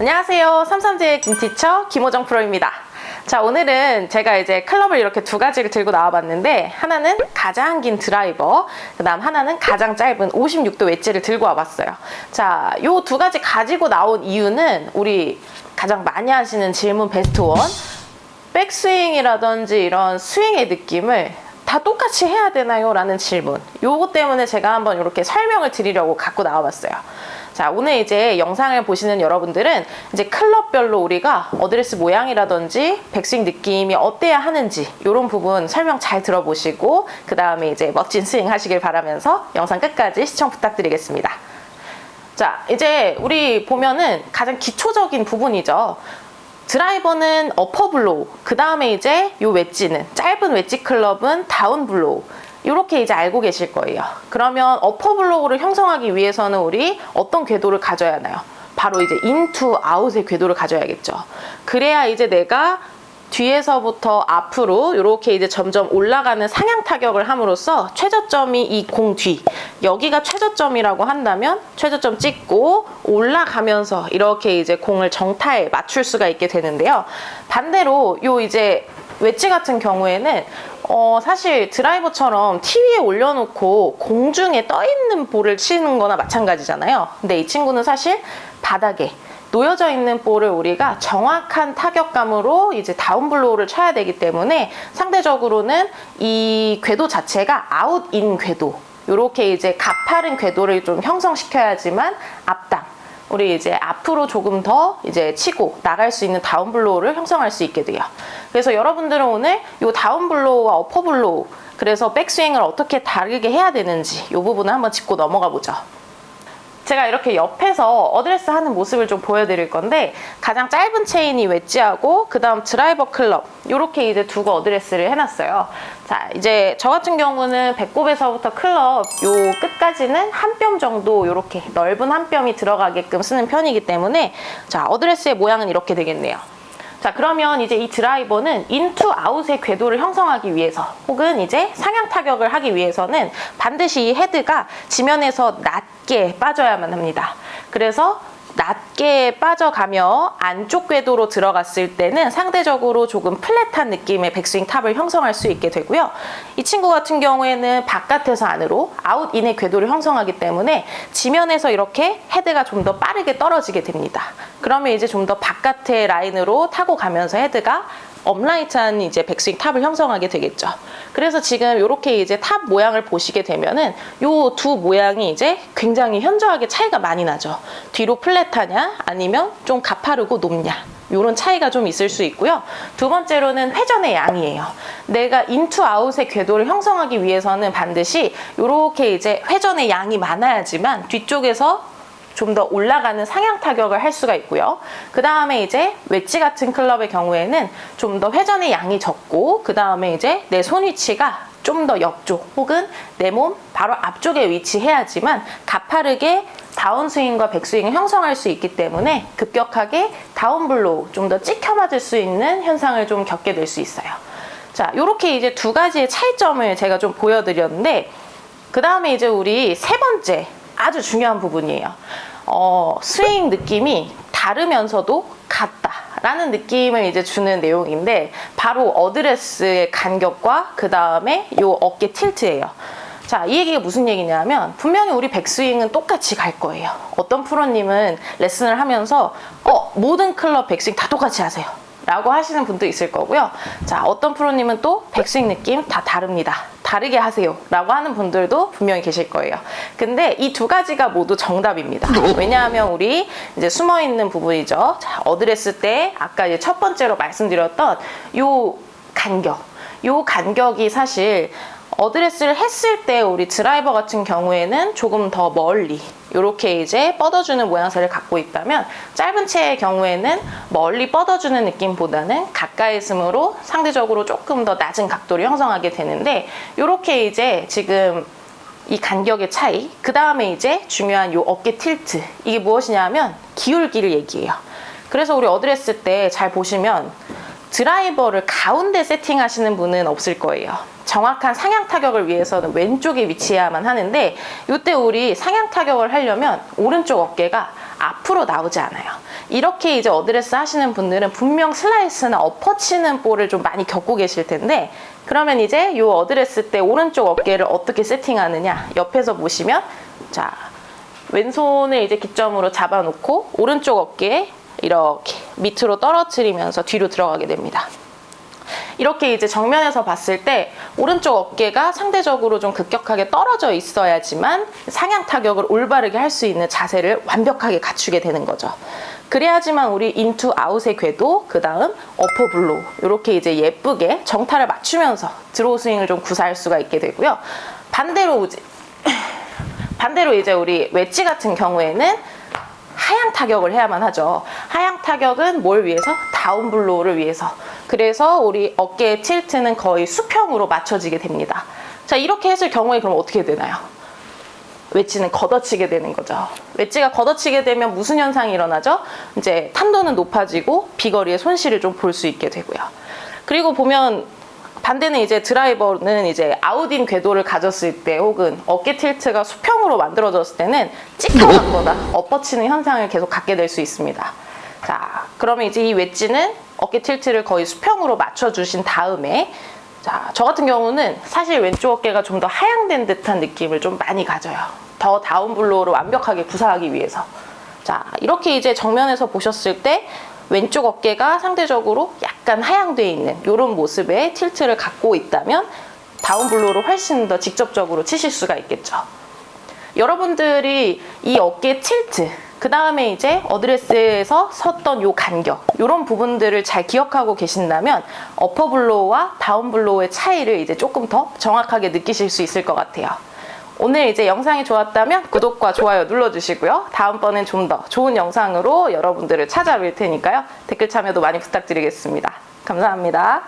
안녕하세요. 삼삼제의 김티처 김호정 프로입니다. 자, 오늘은 제가 이제 클럽을 이렇게 두 가지를 들고 나와봤는데, 하나는 가장 긴 드라이버, 그 다음 하나는 가장 짧은 56도 웨지를 들고 와봤어요. 자, 요 두 가지 가지고 나온 이유는 우리 가장 많이 하시는 질문 베스트 1, 백스윙이라든지 이런 스윙의 느낌을 다 똑같이 해야 되나요? 라는 질문. 요거 때문에 제가 한번 이렇게 설명을 드리려고 갖고 나와봤어요. 자, 오늘 이제 영상을 보시는 여러분들은 이제 클럽별로 우리가 어드레스 모양이라든지 백스윙 느낌이 어때야 하는지 이런 부분 설명 잘 들어보시고 그 다음에 이제 멋진 스윙 하시길 바라면서 영상 끝까지 시청 부탁드리겠습니다. 자, 이제 우리 보면은 가장 기초적인 부분이죠. 드라이버는 어퍼 블로우, 그 다음에 이제 요 웨지는, 짧은 웨지 클럽은 다운 블로우, 이렇게 이제 알고 계실 거예요. 그러면 어퍼 블로우를 형성하기 위해서는 우리 어떤 궤도를 가져야 하나요? 바로 이제 인투 아웃의 궤도를 가져야겠죠. 그래야 이제 내가 뒤에서부터 앞으로 이렇게 이제 점점 올라가는 상향 타격을 함으로써 최저점이 이 공 뒤, 여기가 최저점이라고 한다면 최저점 찍고 올라가면서 이렇게 이제 공을 정타에 맞출 수가 있게 되는데요. 반대로 요 이제 웨지 같은 경우에는 사실 드라이버처럼 티 위에 올려놓고 공중에 떠있는 볼을 치는 거나 마찬가지잖아요. 근데 이 친구는 사실 바닥에 놓여져 있는 볼을 우리가 정확한 타격감으로 이제 다운블로우를 쳐야 되기 때문에 상대적으로는 이 궤도 자체가 아웃인 궤도, 이렇게 이제 가파른 궤도를 좀 형성시켜야지만 앞당, 우리 이제 앞으로 조금 더 이제 치고 나갈 수 있는 다운블로우를 형성할 수 있게 돼요. 그래서 여러분들은 오늘 이 다운블로우와 어퍼블로우, 그래서 백스윙을 어떻게 다르게 해야 되는지 이 부분을 한번 짚고 넘어가 보죠. 제가 이렇게 옆에서 어드레스 하는 모습을 좀 보여드릴 건데, 가장 짧은 체인이 웨지하고 그 다음 드라이버 클럽, 이렇게 이제 두고 어드레스를 해놨어요. 자, 이제 저 같은 경우는 배꼽에서부터 클럽 요 끝까지는 한 뼘 정도 이렇게 넓은 한 뼘이 들어가게끔 쓰는 편이기 때문에, 자, 어드레스의 모양은 이렇게 되겠네요. 자, 그러면 이제 이 드라이버는 인투 아웃의 궤도를 형성하기 위해서, 혹은 이제 상향 타격을 하기 위해서는 반드시 이 헤드가 지면에서 낮게 빠져야만 합니다. 그래서 낮게 빠져가며 안쪽 궤도로 들어갔을 때는 상대적으로 조금 플랫한 느낌의 백스윙 탑을 형성할 수 있게 되고요. 이 친구 같은 경우에는 바깥에서 안으로 아웃인의 궤도를 형성하기 때문에 지면에서 이렇게 헤드가 좀 더 빠르게 떨어지게 됩니다. 그러면 이제 좀 더 바깥의 라인으로 타고 가면서 헤드가 업라이트한 이제 백스윙 탑을 형성하게 되겠죠. 그래서 지금 이렇게 이제 탑 모양을 보시게 되면은 요 두 모양이 이제 굉장히 현저하게 차이가 많이 나죠. 뒤로 플랫하냐 아니면 좀 가파르고 높냐, 이런 차이가 좀 있을 수 있고요. 두 번째로는 회전의 양이에요. 내가 인투 아웃의 궤도를 형성하기 위해서는 반드시 이렇게 이제 회전의 양이 많아야지만 뒤쪽에서 좀 더 올라가는 상향 타격을 할 수가 있고요. 그 다음에 이제 웨지 같은 클럽의 경우에는 좀 더 회전의 양이 적고, 그 다음에 이제 내 손 위치가 좀 더 옆쪽 혹은 내 몸 바로 앞쪽에 위치해야지만 가파르게 다운스윙과 백스윙을 형성할 수 있기 때문에 급격하게 다운블로우, 좀 더 찍혀 맞을 수 있는 현상을 좀 겪게 될 수 있어요. 자, 요렇게 이제 두 가지의 차이점을 제가 좀 보여드렸는데, 그 다음에 이제 우리 세 번째 아주 중요한 부분이에요. 스윙 느낌이 다르면서도 같다라는 느낌을 이제 주는 내용인데, 바로 어드레스의 간격과 그 다음에 요 어깨 틸트예요. 자, 이 얘기가 무슨 얘기냐면, 분명히 우리 백스윙은 똑같이 갈 거예요. 어떤 프로님은 레슨을 하면서 모든 클럽 백스윙 다 똑같이 하세요 라고 하시는 분도 있을 거고요. 자, 어떤 프로님은 또 백스윙 느낌 다 다릅니다, 다르게 하세요 라고 하는 분들도 분명히 계실 거예요. 근데 이 두 가지가 모두 정답입니다. 왜냐하면 우리 이제 숨어있는 부분이죠. 자, 어드레스 때 아까 이제 첫 번째로 말씀드렸던 요 간격이 사실 어드레스를 했을 때 우리 드라이버 같은 경우에는 조금 더 멀리 이렇게 이제 뻗어주는 모양새를 갖고 있다면, 짧은 채의 경우에는 멀리 뻗어주는 느낌보다는 가까이 있음으로 상대적으로 조금 더 낮은 각도를 형성하게 되는데, 이렇게 이제 지금 이 간격의 차이, 그 다음에 이제 중요한 요 어깨 틸트, 이게 무엇이냐면 기울기를 얘기해요. 그래서 우리 어드레스 때 잘 보시면 드라이버를 가운데 세팅하시는 분은 없을 거예요. 정확한 상향 타격을 위해서는 왼쪽에 위치해야만 하는데, 이때 우리 상향 타격을 하려면 오른쪽 어깨가 앞으로 나오지 않아요. 이렇게 이제 어드레스 하시는 분들은 분명 슬라이스나 엎어치는 볼을 좀 많이 겪고 계실 텐데, 그러면 이제 이 어드레스 때 오른쪽 어깨를 어떻게 세팅하느냐, 옆에서 보시면, 자, 왼손을 이제 기점으로 잡아놓고 오른쪽 어깨에 이렇게 밑으로 떨어뜨리면서 뒤로 들어가게 됩니다. 이렇게 이제 정면에서 봤을 때 오른쪽 어깨가 상대적으로 좀 급격하게 떨어져 있어야지만 상향 타격을 올바르게 할 수 있는 자세를 완벽하게 갖추게 되는 거죠. 그래야지만 우리 인투 아웃의 궤도, 그 다음 어퍼 블로우, 이렇게 이제 예쁘게 정타를 맞추면서 드로우 스윙을 좀 구사할 수가 있게 되고요. 반대로 이제 우리 웨지 같은 경우에는 하향 타격을 해야만 하죠. 하향 타격은 뭘 위해서? 다운 블로우를 위해서. 그래서 우리 어깨의 틸트는 거의 수평으로 맞춰지게 됩니다. 자, 이렇게 했을 경우에 그럼 어떻게 되나요? 웨지는 걷어치게 되는 거죠. 웨지가 걷어치게 되면 무슨 현상이 일어나죠? 이제 탄도는 높아지고 비거리의 손실을 좀 볼 수 있게 되고요. 그리고 보면 반대는 이제 드라이버는 이제 아웃인 궤도를 가졌을 때 혹은 어깨 틸트가 수평으로 만들어졌을 때는 찍혀갖거나 엎어치는 현상을 계속 갖게 될 수 있습니다. 자, 그러면 이제 이 웨지는 어깨 틸트를 거의 수평으로 맞춰주신 다음에, 자, 저 같은 경우는 사실 왼쪽 어깨가 좀 더 하향된 듯한 느낌을 좀 많이 가져요. 더 다운 블로우를 완벽하게 구사하기 위해서. 자, 이렇게 이제 정면에서 보셨을 때 왼쪽 어깨가 상대적으로 약간 하향되어 있는 이런 모습의 틸트를 갖고 있다면 다운 블로우를 훨씬 더 직접적으로 치실 수가 있겠죠. 여러분들이 이 어깨 틸트, 그 다음에 이제 어드레스에서 섰던 요 간격, 이런 부분들을 잘 기억하고 계신다면 어퍼 블로우와 다운 블로우의 차이를 이제 조금 더 정확하게 느끼실 수 있을 것 같아요. 오늘 이제 영상이 좋았다면 구독과 좋아요 눌러주시고요. 다음번엔 좀 더 좋은 영상으로 여러분들을 찾아뵐 테니까요. 댓글 참여도 많이 부탁드리겠습니다. 감사합니다.